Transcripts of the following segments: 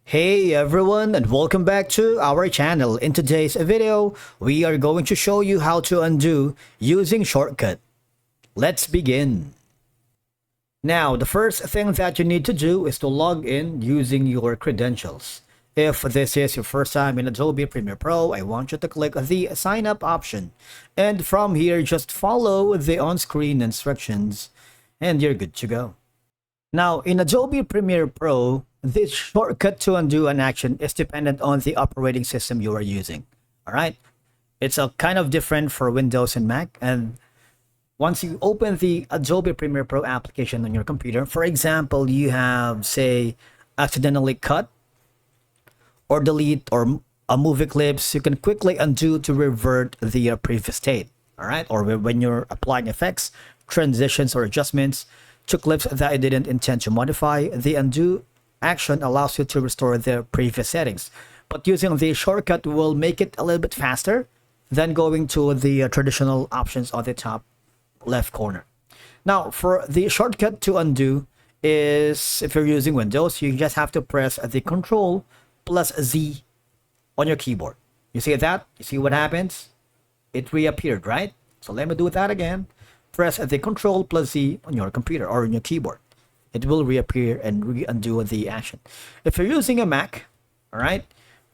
Hey everyone, and welcome back to our channel. In today's video, we are going to show you how to undo using shortcut. Let's begin. Now, the first thing that you need to do is to log in using your credentials. If this is your first time in Adobe Premiere Pro, I want you to click the sign up option. And from here, just follow the on-screen instructions and you're good to go. Now, in Adobe Premiere Pro, this shortcut to undo an action is dependent on the operating system you are using. All right. It's a kind of different for Windows and Mac. And once you open the Adobe Premiere Pro application on your computer, for example, you have, say, accidentally cut or delete or a movie clips, you can quickly undo to revert the previous state. All right. Or when you're applying effects, transitions, or adjustments to clips that you didn't intend to modify, the undo action allows you to restore the previous settings. But using the shortcut will make it a little bit faster than going to the traditional options on the top left corner. Now, for the shortcut to undo is, if you're using Windows, you just have to press the Control plus Z on your keyboard. You see that? You see what happens? It reappeared, right? So let me do that again. Press the Control plus Z on your computer or on your keyboard. It will reappear and undo the action. If you're using a Mac, all right,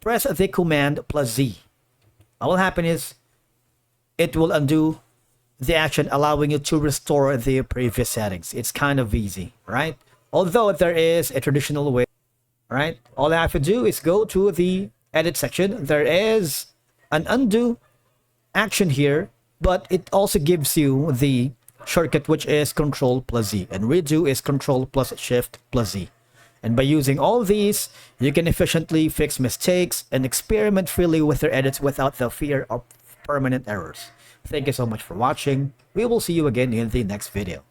press the Command plus Z. What will happen is it will undo the action, allowing you to restore the previous settings. It's kind of easy, right? Although there is a traditional way, right? All I have to do is go to the edit section. There is an undo action here, but it also gives you the shortcut, which is Control plus Z, and redo is Control plus Shift plus Z. And by using all these, you can efficiently fix mistakes and experiment freely with your edits without the fear of permanent errors. Thank you so much for watching. We will see you again in the next video.